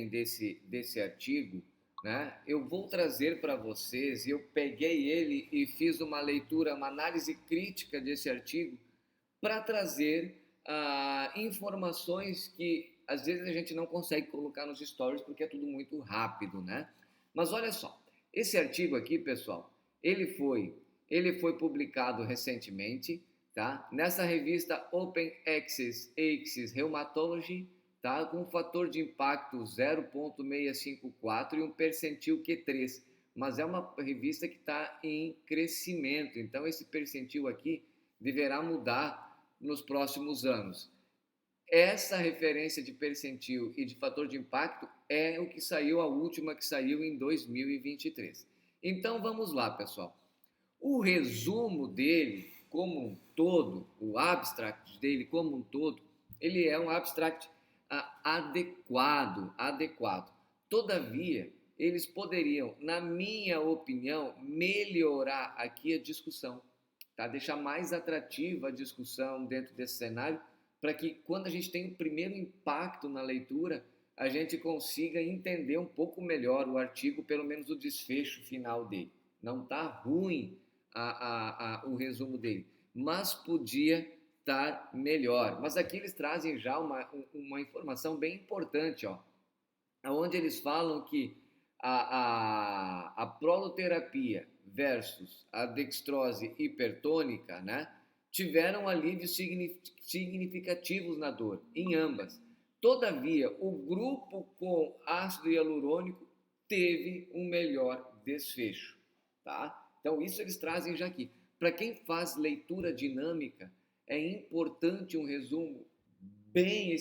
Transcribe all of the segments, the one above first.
desse artigo, né, eu vou trazer para vocês, eu peguei ele e fiz uma leitura, uma análise crítica desse artigo para trazer informações que às vezes a gente não consegue colocar nos stories porque é tudo muito rápido, né? Mas olha só, esse artigo aqui, pessoal, ele foi publicado recentemente, tá? Nessa revista Open Access Rheumatology, tá? Com um fator de impacto 0,654 e um percentil Q3. Mas é uma revista que está em crescimento, então esse percentil aqui deverá mudar nos próximos anos. Essa referência de percentil e de fator de impacto é o que saiu, a última que saiu em 2023. Então vamos lá, pessoal. O resumo dele como um todo, o abstract dele como um todo, ele é um abstract adequado. Todavia, eles poderiam, na minha opinião, melhorar aqui a discussão, tá? Deixar mais atrativa a discussão dentro desse cenário, para que quando a gente tem o primeiro impacto na leitura, a gente consiga entender um pouco melhor o artigo, pelo menos o desfecho final dele. Não está ruim o resumo dele, mas podia estar melhor. Mas aqui eles trazem já uma informação bem importante, ó, onde eles falam que a proloterapia versus a dextrose hipertônica, né, tiveram alívios significativos na dor, em ambas. Todavia, o grupo com ácido hialurônico teve um melhor desfecho, tá? Então, isso eles trazem já aqui. Para quem faz leitura dinâmica, é importante um resumo bem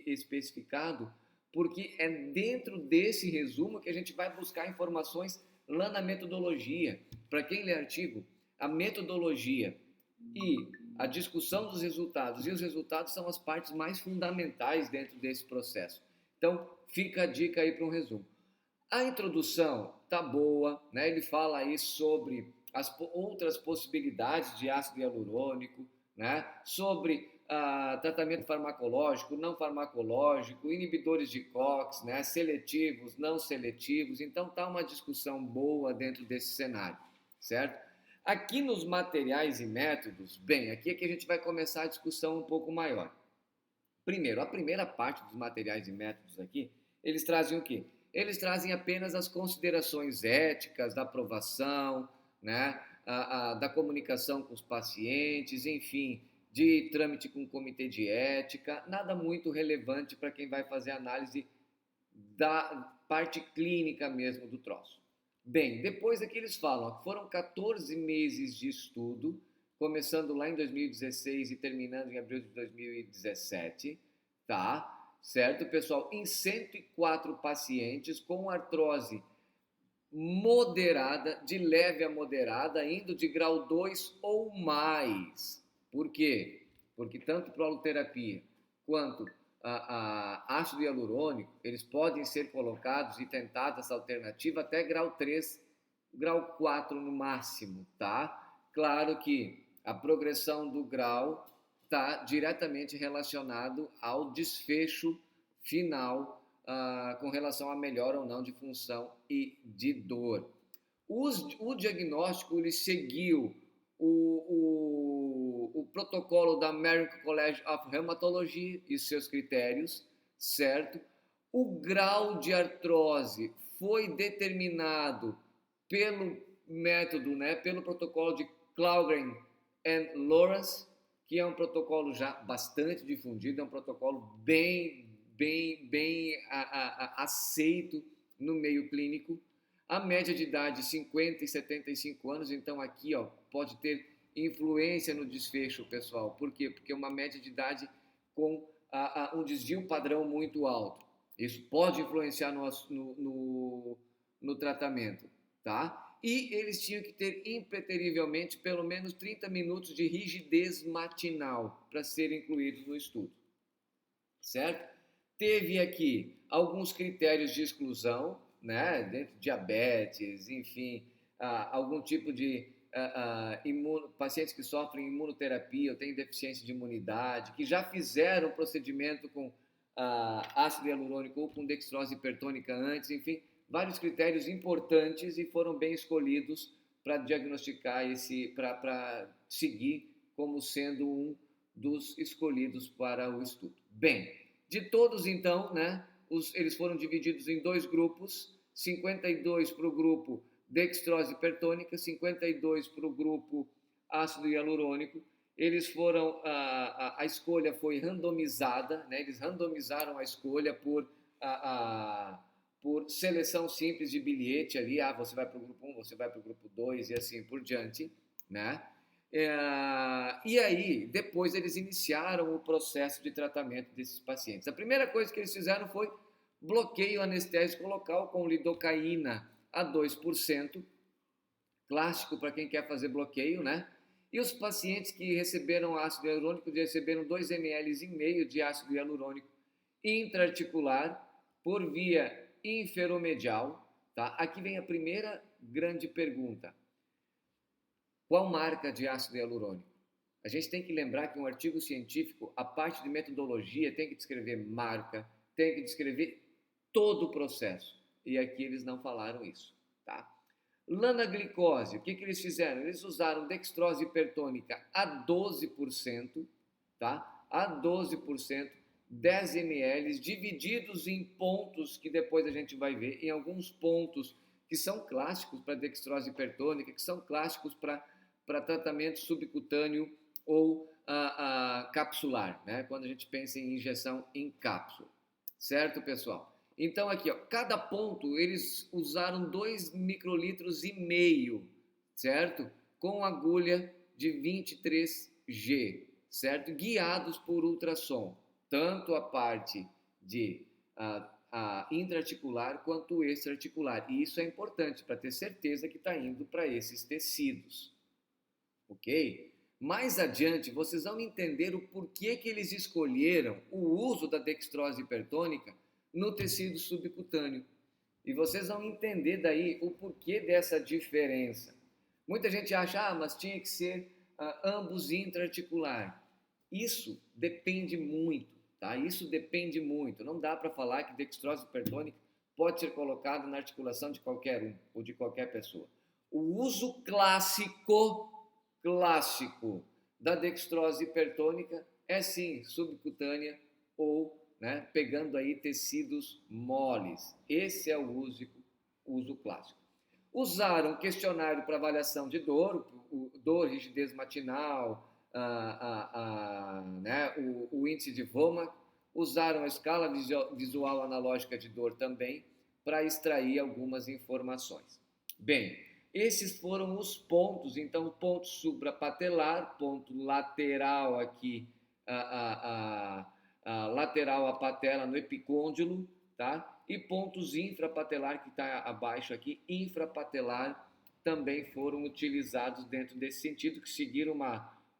especificado, porque é dentro desse resumo que a gente vai buscar informações lá na metodologia. Para quem lê artigo, a metodologia e a discussão dos resultados, e os resultados são as partes mais fundamentais dentro desse processo. Então, fica a dica aí para um resumo. A introdução tá boa, né? Ele fala aí sobre as outras possibilidades de ácido hialurônico, né? Sobre tratamento farmacológico, não farmacológico, inibidores de COX, né? Seletivos, não seletivos. Então tá uma discussão boa dentro desse cenário, certo? Aqui nos materiais e métodos, bem, aqui é que a gente vai começar a discussão um pouco maior. Primeiro, a primeira parte dos materiais e métodos aqui, eles trazem o quê? Eles trazem apenas as considerações éticas da aprovação, né? Da comunicação com os pacientes, enfim, de trâmite com o comitê de ética, nada muito relevante para quem vai fazer análise da parte clínica mesmo do troço. Bem, depois aqui eles falam que foram 14 meses de estudo, começando lá em 2016 e terminando em abril de 2017, tá? Certo, pessoal? Em 104 pacientes com artrose moderada, de leve a moderada, indo de grau 2 ou mais. Por quê? Porque tanto proloterapia quanto ácido hialurônico, eles podem ser colocados e tentados essa alternativa até grau 3, grau 4 no máximo, tá? Claro que a progressão do grau está diretamente relacionado ao desfecho final com relação à melhora ou não de função e de dor. O diagnóstico ele seguiu o protocolo da American College of Rheumatology e seus critérios, certo? O grau de artrose foi determinado pelo método, né, pelo protocolo de Claugren and Lawrence, que é um protocolo já bastante difundido, é um protocolo bem aceito no meio clínico. A média de idade 50 e 75 anos, então aqui ó, pode ter influência no desfecho, pessoal. Por quê? Porque é uma média de idade com um desvio padrão muito alto. Isso pode influenciar no tratamento, tá? E eles tinham que ter impreterivelmente pelo menos 30 minutos de rigidez matinal para serem incluídos no estudo, certo? Teve aqui alguns critérios de exclusão, né? Dentro de diabetes, enfim, algum tipo de pacientes que sofrem imunoterapia ou têm deficiência de imunidade, que já fizeram procedimento com ácido hialurônico ou com dextrose hipertônica antes, enfim, vários critérios importantes e foram bem escolhidos para diagnosticar para seguir como sendo um dos escolhidos para o estudo. Bem, de todos então, né, eles foram divididos em dois grupos, 52 para o grupo dextrose hipertônica, 52 para o grupo ácido hialurônico. Eles foram, a escolha foi randomizada, né? Eles randomizaram a escolha por seleção simples de bilhete ali, você vai para o grupo 1, você vai para o grupo 2 e assim por diante, né? E aí, depois eles iniciaram o processo de tratamento desses pacientes. A primeira coisa que eles fizeram foi bloqueio anestésico local com lidocaína a 2%, clássico para quem quer fazer bloqueio, né? E os pacientes que receberam ácido hialurônico receberam 2,5 ml de ácido hialurônico intraarticular por via inferomedial, tá? Aqui vem a primeira grande pergunta. Qual marca de ácido hialurônico? A gente tem que lembrar que um artigo científico, a parte de metodologia, tem que descrever marca, tem que descrever todo o processo. E aqui eles não falaram isso, tá? Lanaglicose, o que eles fizeram? Eles usaram dextrose hipertônica a 12%, tá? A 12%, 10 ml, divididos em pontos que depois a gente vai ver, em alguns pontos que são clássicos para dextrose hipertônica, que são clássicos para tratamento subcutâneo ou capsular, né? Quando a gente pensa em injeção em cápsula. Certo, pessoal? Então, aqui, ó, cada ponto, eles usaram 2,5 microlitros, certo? Com agulha de 23G, certo? Guiados por ultrassom, tanto a parte de intraarticular quanto extraarticular. E isso é importante para ter certeza que está indo para esses tecidos, ok? Mais adiante, vocês vão entender o porquê que eles escolheram o uso da dextrose hipertônica no tecido subcutâneo. E vocês vão entender daí o porquê dessa diferença. Muita gente acha, mas tinha que ser ambos intraarticular. Isso depende muito, tá? Isso depende muito. Não dá para falar que dextrose hipertônica pode ser colocada na articulação de qualquer um ou de qualquer pessoa. O uso clássico da dextrose hipertônica é sim subcutânea ou, né, pegando aí tecidos moles. Esse é o uso clássico. Usaram questionário para avaliação de dor, rigidez matinal, né, o índice de VOMAC. Usaram a escala visual analógica de dor também para extrair algumas informações. Bem, esses foram os pontos, então ponto suprapatelar, ponto lateral aqui, lateral à patela no epicôndilo, tá? E pontos infrapatelar, que está abaixo aqui, infrapatelar, também foram utilizados dentro desse sentido, que seguiram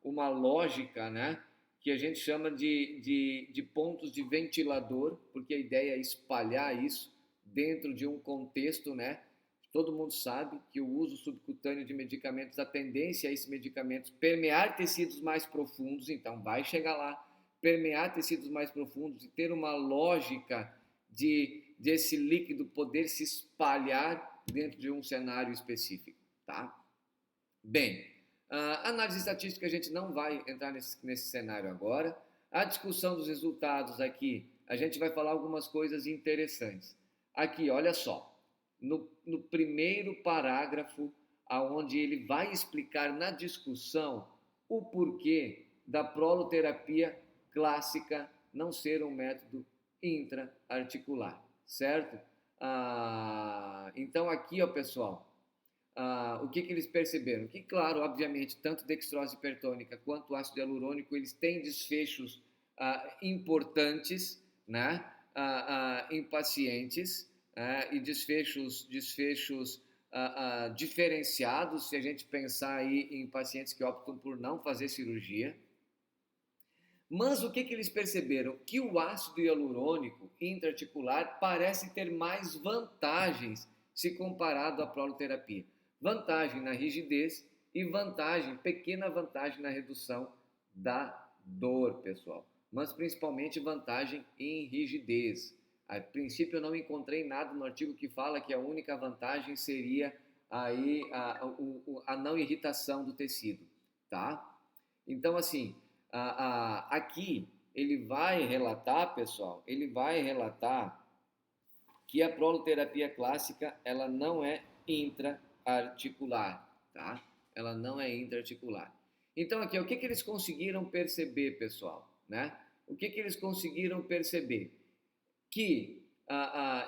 uma lógica, né? Que a gente chama de pontos de ventilador, porque a ideia é espalhar isso dentro de um contexto, né? Todo mundo sabe que o uso subcutâneo de medicamentos, a tendência a esses medicamentos permear tecidos mais profundos, então vai chegar lá, permear tecidos mais profundos e ter uma lógica desse líquido poder se espalhar dentro de um cenário específico, tá? Bem, análise estatística a gente não vai entrar nesse cenário agora. A discussão dos resultados aqui, a gente vai falar algumas coisas interessantes. Aqui, olha só. No primeiro parágrafo, onde ele vai explicar na discussão o porquê da proloterapia clássica não ser um método intraarticular, certo? Então aqui, ó, pessoal, o que eles perceberam? Que, claro, obviamente, tanto dextrose hipertônica quanto ácido hialurônico, eles têm desfechos importantes, né, em pacientes, e desfechos diferenciados, se a gente pensar aí em pacientes que optam por não fazer cirurgia. Mas o que eles perceberam? Que o ácido hialurônico intraarticular parece ter mais vantagens se comparado à proloterapia. Vantagem na rigidez e pequena vantagem na redução da dor, pessoal. mas principalmente vantagem em rigidez. A princípio eu não encontrei nada no artigo que fala que a única vantagem seria aí a não irritação do tecido, tá? Então assim, aqui ele vai relatar, pessoal, ele vai relatar que a proloterapia clássica ela não é intraarticular, tá? Ela não é intraarticular. Então aqui, o que eles conseguiram perceber, pessoal, né? O que eles conseguiram perceber? Que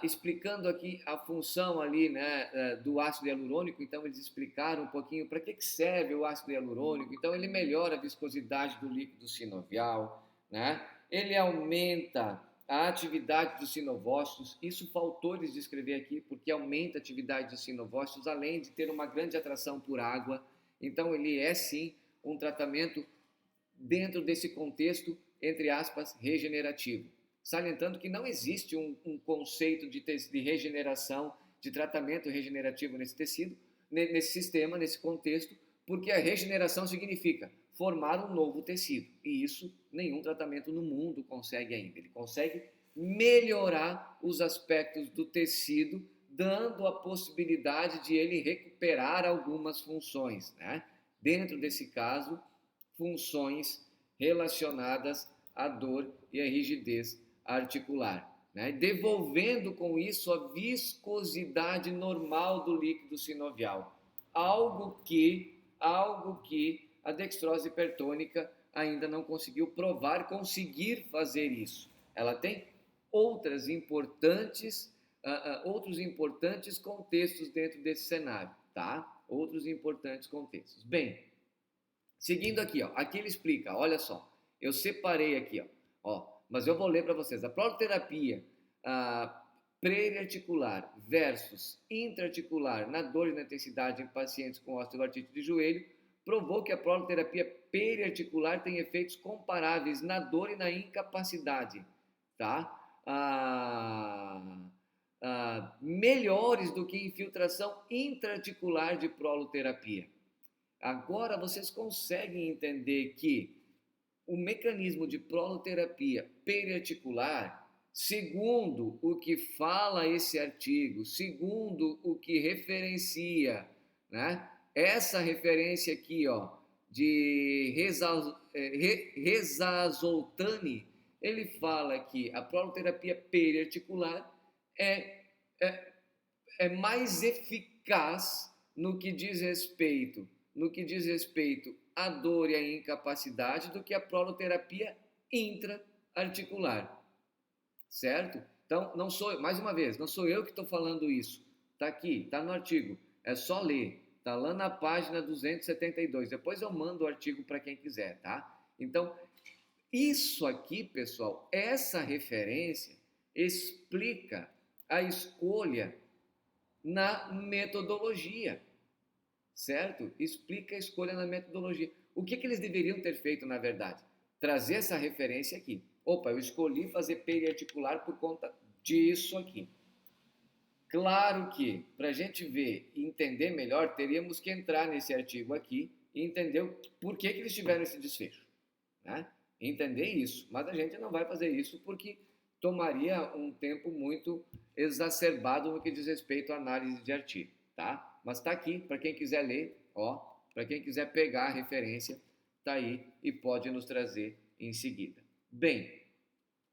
explicando aqui a função ali, né, do ácido hialurônico, então eles explicaram um pouquinho para que serve o ácido hialurônico. Então ele melhora a viscosidade do líquido sinovial, né? Ele aumenta a atividade dos sinovócitos. Isso faltou eles descrever aqui, porque aumenta a atividade dos sinovócitos, além de ter uma grande atração por água. Então ele é sim um tratamento dentro desse contexto, entre aspas, regenerativo. Salientando que não existe um conceito de regeneração, de tratamento regenerativo nesse tecido, nesse sistema, nesse contexto, porque a regeneração significa formar um novo tecido. E isso nenhum tratamento no mundo consegue ainda. Ele consegue melhorar os aspectos do tecido, dando a possibilidade de ele recuperar algumas funções, né? Dentro desse caso, funções relacionadas à dor e à rigidez articular, né? Devolvendo com isso a viscosidade normal do líquido sinovial, algo que a dextrose hipertônica ainda não conseguiu provar conseguir fazer isso. Ela tem outros importantes contextos dentro desse cenário, tá? Outros importantes contextos. Bem, seguindo aqui, ó, aqui ele explica, olha só, eu separei aqui, ó, mas eu vou ler para vocês. A proloterapia periarticular versus intraarticular na dor e na intensidade em pacientes com osteoartrite de joelho provou que a proloterapia periarticular tem efeitos comparáveis na dor e na incapacidade, tá? Melhores do que infiltração intraarticular de proloterapia. Agora vocês conseguem entender que o mecanismo de proloterapia periarticular, segundo o que fala esse artigo, segundo o que referencia, né? Essa referência aqui, ó, de Rezazoltani, ele fala que a proloterapia periarticular é mais eficaz no que diz respeito à dor e à incapacidade do que a proloterapia intraarticular, certo? Então, não sou, mais uma vez, não sou eu que estou falando isso. Está aqui, está no artigo, é só ler. Está lá na página 272. Depois eu mando o artigo para quem quiser, tá? Então, isso aqui, pessoal, essa referência explica a escolha na metodologia, certo? Explica a escolha na metodologia. O que eles deveriam ter feito, na verdade? Trazer essa referência aqui. Opa, eu escolhi fazer periarticular por conta disso aqui. Claro que, para a gente ver e entender melhor, teríamos que entrar nesse artigo aqui e entender por que eles tiveram esse desfecho, né? Entender isso. Mas a gente não vai fazer isso porque tomaria um tempo muito exacerbado no que diz respeito à análise de artigo, tá? Mas está aqui, para quem quiser ler, ó, para quem quiser pegar a referência, está aí e pode nos trazer em seguida. Bem,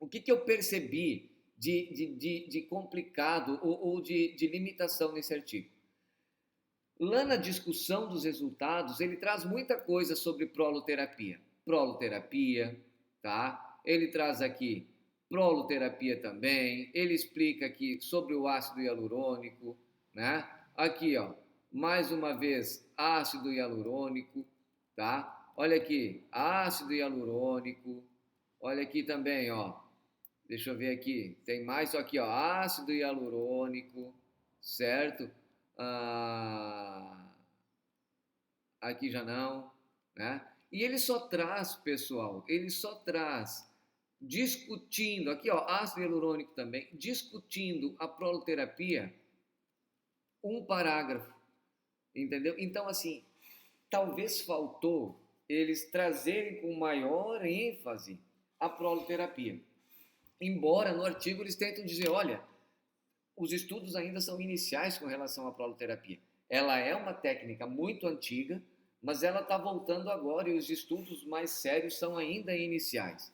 o que eu percebi de complicado ou de limitação nesse artigo? Lá na discussão dos resultados, ele traz muita coisa sobre proloterapia. Proloterapia, tá? Ele traz aqui proloterapia também, ele explica aqui sobre o ácido hialurônico, né? Aqui, ó, mais uma vez, ácido hialurônico, tá? Olha aqui, ácido hialurônico, olha aqui também, ó, deixa eu ver aqui, tem mais aqui, ó, ácido hialurônico, certo? Aqui já não, né? E ele só traz, pessoal, ele só traz discutindo, aqui ó, ácido hialurônico também, discutindo a proloterapia, um parágrafo, entendeu? Então, assim, talvez faltou eles trazerem com maior ênfase a proloterapia. Embora no artigo eles tentam dizer, olha, os estudos ainda são iniciais com relação à proloterapia. Ela é uma técnica muito antiga, mas ela está voltando agora e os estudos mais sérios são ainda iniciais.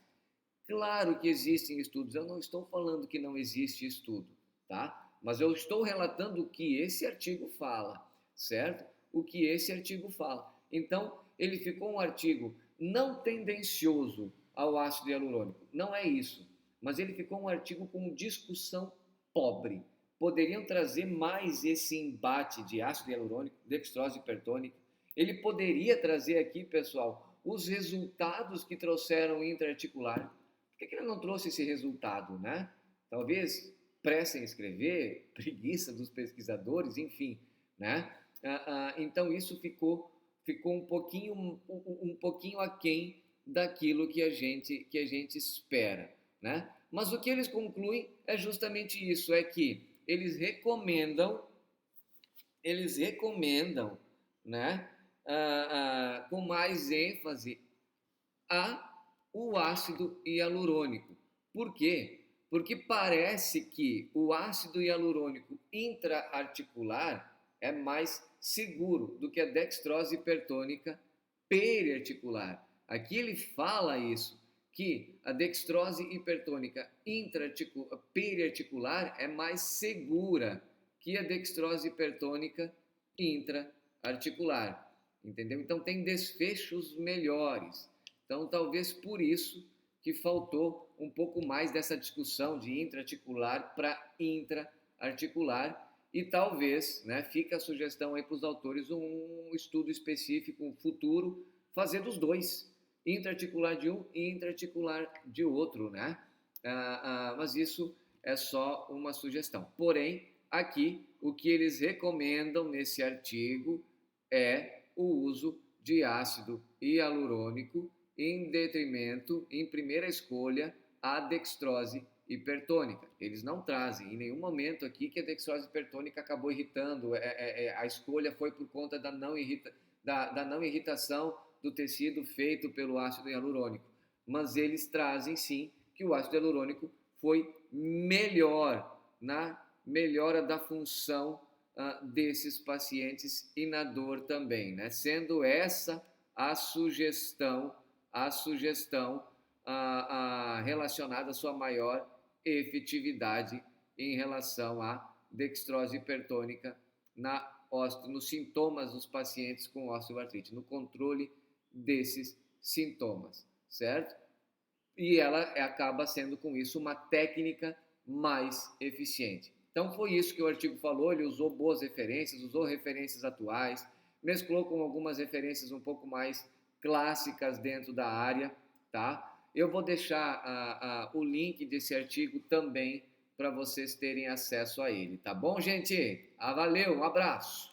Claro que existem estudos, eu não estou falando que não existe estudo, tá? Mas eu estou relatando o que esse artigo fala, certo? O que esse artigo fala. Então, ele ficou um artigo não tendencioso ao ácido hialurônico, não é isso, mas ele ficou um artigo com discussão pobre. Poderiam trazer mais esse embate de ácido hialurônico, dextrose hipertônica. Ele poderia trazer aqui, pessoal, os resultados que trouxeram intraarticular. Por que ele não trouxe esse resultado, né? Talvez pressa em escrever, preguiça dos pesquisadores, enfim, né? Então isso ficou um pouquinho aquém daquilo que a gente espera, né? Mas o que eles concluem é justamente isso, é que eles recomendam, né? Com mais ênfase o ácido hialurônico. Por quê? Porque parece que o ácido hialurônico intraarticular é mais seguro do que a dextrose hipertônica periarticular. Aqui ele fala isso, que a dextrose hipertônica periarticular é mais segura que a dextrose hipertônica intraarticular. Entendeu? Então tem desfechos melhores. Então, talvez por isso que faltou um pouco mais dessa discussão de intraarticular para intraarticular e talvez, né, fica a sugestão aí para os autores um estudo específico, um futuro, fazer dos dois, intraarticular de um e intraarticular de outro, né? Mas isso é só uma sugestão. Porém, aqui, o que eles recomendam nesse artigo é o uso de ácido hialurônico em detrimento, em primeira escolha, a dextrose hipertônica. Eles não trazem em nenhum momento aqui que a dextrose hipertônica acabou irritando, a escolha foi por conta da não irritação do tecido feito pelo ácido hialurônico. Mas eles trazem sim que o ácido hialurônico foi melhor na melhora da função desses pacientes e na dor também, né? Sendo essa a sugestão relacionada à sua maior efetividade em relação à dextrose hipertônica nos sintomas dos pacientes com osteoartrite, no controle desses sintomas, certo? E ela acaba sendo, com isso, uma técnica mais eficiente. Então, foi isso que o artigo falou, ele usou boas referências, usou referências atuais, mesclou com algumas referências um pouco mais clássicas dentro da área, tá? Eu vou deixar o link desse artigo também para vocês terem acesso a ele, tá bom, gente? Valeu, um abraço!